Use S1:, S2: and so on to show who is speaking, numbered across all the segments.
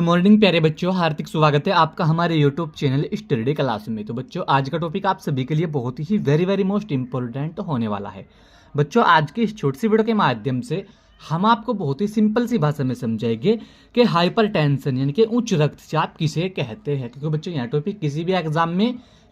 S1: Morning प्यारे बच्चों, हार्दिक स्वागत है आपका हमारे यूट्यूब चैनल स्टडी क्लास में। तो बच्चों, आज का टॉपिक आप सभी के लिए बहुत ही वेरी मोस्ट इंपॉर्टेंट होने वाला है। बच्चों, आज की इस छोटी सी वीडियो के माध्यम से हम आपको बहुत ही सिंपल सी भाषा में समझाएंगे कि हाइपरटेंशन यानी कि उच्च रक्तचाप किसे कहते हैं। क्योंकि बच्चों, यह टॉपिक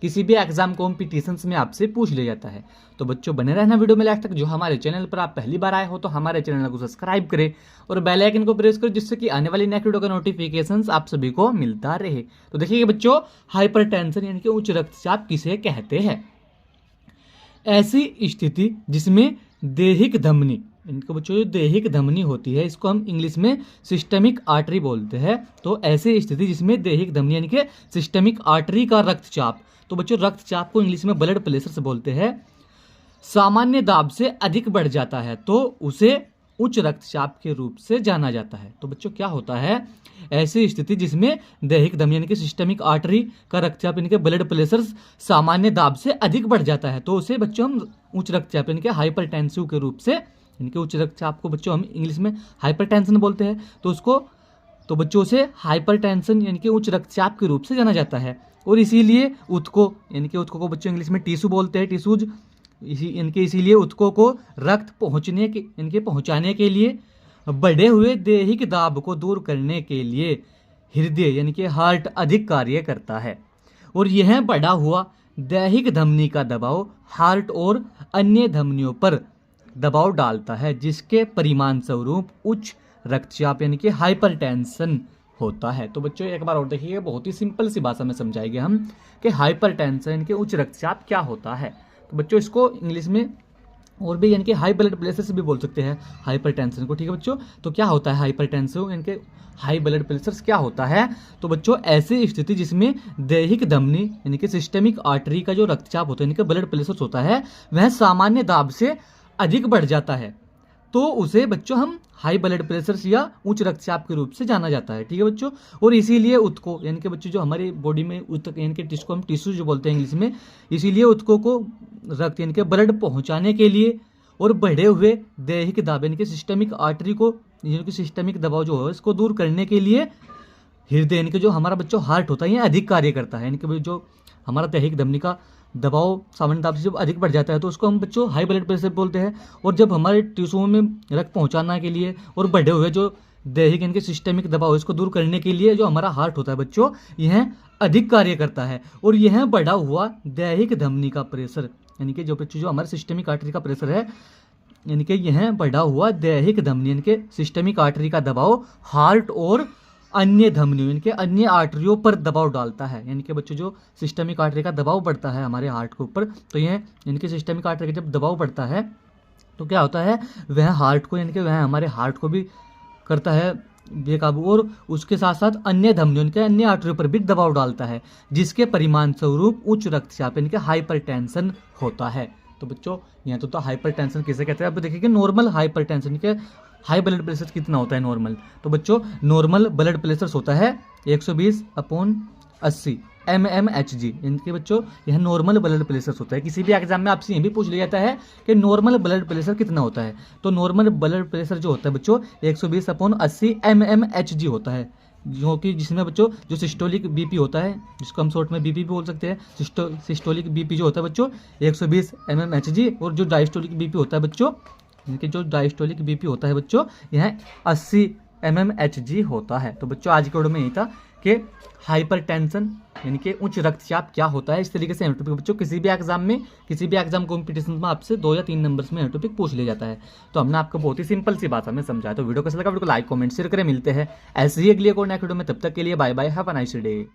S1: किसी भी एग्जाम कॉम्पिटिशन्स में आपसे पूछ लिया जाता है। तो बच्चों, बने रहना वीडियो में लास्ट तक। जो हमारे चैनल पर आप पहली बार आए हो तो हमारे चैनल को सब्सक्राइब करें और बेल आइकन को प्रेस करें, जिससे कि आने वाली नेक्स्ट वीडियो का नोटिफिकेशंस आप सभी को मिलता रहे। तो देखिए बच्चों, हाइपरटेंशन यानी कि उच्च रक्तचाप किसे कहते हैं। ऐसी स्थिति जिसमें दैहिक धमनी, इनको बच्चों जो दैहिक धमनी होती है इसको हम इंग्लिश में सिस्टमिक आर्टरी बोलते हैं। तो ऐसी स्थिति जिसमें दैहिक धमनी यानी कि सिस्टमिक आर्टरी का रक्तचाप, तो बच्चों रक्तचाप को इंग्लिश में ब्लड प्रेशर से बोलते हैं, सामान्य दाब से अधिक बढ़ जाता है तो उसे उच्च रक्तचाप के रूप से जाना जाता है। तो बच्चों, क्या होता है ऐसी स्थिति जिसमें दैहिक धमनी यानी कि सिस्टमिक आर्टरी का रक्तचाप यानी कि ब्लड प्रेशर सामान्य दाब से अधिक बढ़ जाता है तो उसे बच्चों हम उच्च रक्तचाप यानी कि हाइपरटेंसिव के रूप से, इनके उच्च रक्तचाप को बच्चों हम इंग्लिश में हाइपरटेंशन बोलते हैं। तो बच्चों से हाइपरटेंशन यानी कि उच्च रक्तचाप के रूप से जाना जाता है। और इसीलिए उत्को यानी कि उत्को को बच्चों इंग्लिश में टिश्यू बोलते हैं, टिश्यूज। इसीलिए उत्को को रक्त पहुंचाने के लिए बढ़े हुए दैहिक दाब को दूर करने के लिए हृदय यानी कि हार्ट अधिक कार्य करता है। और यह बढ़ा हुआ दैहिक धमनी का दबाव हार्ट और अन्य धमनियों पर दबाव डालता है, जिसके परिणाम स्वरूप उच्च रक्तचाप यानी कि हाइपरटेंशन होता है। तो बच्चों, एक बार और देखिए, बहुत ही सिंपल सी भाषा में समझाएंगे हम कि हाइपरटेंशन यानी कि उच्च रक्तचाप क्या होता है। तो बच्चों, इसको इंग्लिश में और भी यानी कि हाई ब्लड प्रेशर से भी बोल सकते हैं हाइपरटेंशन को। ठीक है बच्चों, तो क्या होता है हाइपरटेंशन यानी कि हाई ब्लड प्रेशर क्या होता है। तो बच्चों, ऐसी स्थिति जिसमें दैहिक धमनी यानी कि सिस्टमिक आर्टरी का जो रक्तचाप होता है यानी कि ब्लड प्रेशर होता है वह सामान्य दाब से अधिक बढ़ जाता है तो उसे बच्चों हम हाई ब्लड प्रेशर या उच्च रक्तचाप के रूप से जाना जाता है। ठीक है बच्चों, और इसीलिए उत्को यानी कि बच्चों जो हमारी बॉडी में उत्तक यानी कि जिसको हम टिश्यू जो बोलते हैं इंग्लिश में, इसीलिए उत्को को रक्त यानी कि ब्लड पहुंचाने के लिए और बढ़े हुए दैहिक दाब यानी कि सिस्टमिक आर्टरी को यानी कि सिस्टमिक दबाव जो है इसको दूर करने के लिए हृदय यानी कि जो हमारा बच्चों हार्ट होता है यह अधिक कार्य करता है। यानी कि जो हमारा दैहिक धमनी का दबाव सामान्य दाब से जब अधिक बढ़ जाता है तो उसको हम बच्चों हाई ब्लड प्रेशर बोलते हैं। और जब हमारे टिश्यूओं में रक्त पहुंचाने के लिए और बढ़े हुए जो दैहिक यानी कि सिस्टमिक दबाव इसको दूर करने के लिए जो हमारा हार्ट होता है बच्चों यह अधिक कार्य करता है। और यह बढ़ा हुआ दैहिक धमनी का प्रेशर यानी कि जो बच्चों जो हमारे सिस्टमिक आर्टरी का प्रेशर है यानी कि यह बढ़ा हुआ दैहिक धमनी यानी कि सिस्टमिक आर्टरी का दबाव हार्ट और अन्य धमनियों यानी कि अन्य आर्टरियों पर दबाव डालता है। यानी कि बच्चों जो सिस्टमिक आर्टरी का दबाव बढ़ता है हमारे हार्ट के ऊपर, तो यह यानी कि सिस्टमिक आर्टरी का जब दबाव बढ़ता है तो क्या होता है वह हार्ट को यानी कि वह हमारे हार्ट को भी करता है बेकाबू, और उसके साथ साथ अन्य धमनियों के अन्य आर्टरियों पर भी दबाव डालता है, जिसके परिणाम स्वरूप उच्च रक्तचाप यानी कि हाइपरटेंशन होता है। तो बच्चों, यहाँ तो हाइपरटेंशन किसे कहते हैं। अब देखिए नॉर्मल हाइपरटेंशन के हाई ब्लड प्रेशर कितना होता है नॉर्मल। तो बच्चों, नॉर्मल ब्लड प्रेशर होता है 120/80 mmHg। इनके बच्चों यह नॉर्मल ब्लड प्रेशर होता है। किसी भी एग्जाम में आपसे ये भी पूछ लिया जाता है कि नॉर्मल ब्लड प्रेशर कितना होता है। तो नॉर्मल ब्लड प्रेशर जो होता है बच्चों 120/80 mmHg होता है, जो कि जिसमें बच्चों जो सिस्टोलिक बीपी होता है, जिसको हम शॉर्ट में बीपी भी बोल सकते हैं। सिस्टोलिक बीपी जो होता है बच्चों 120 mmHg, और जो डायस्टोलिक बीपी होता है बच्चों इनके जो डायस्टोलिक बीपी होता है बच्चों यह 80 mmHg होता है। तो बच्चों, आज के वीडियो में यही था कि हाइपरटेंशन यानी कि उच्च रक्तचाप क्या होता है। इस तरीके से टॉपिक बच्चों किसी भी एग्जाम कॉम्पिटिशन में आपसे 2 या 3 नंबर्स में टॉपिक पूछ लिया जाता है। तो हमने आपको बहुत ही सिंपल सी भाषा में समझाया। तो वीडियो कैसा लगा, वीडियो को लाइक कमेंट शेयर करें। मिलते हैं ऐसे ही अगली एक और नेक्स्ट वीडियो में, तब तक के लिए bye bye, have a nice day.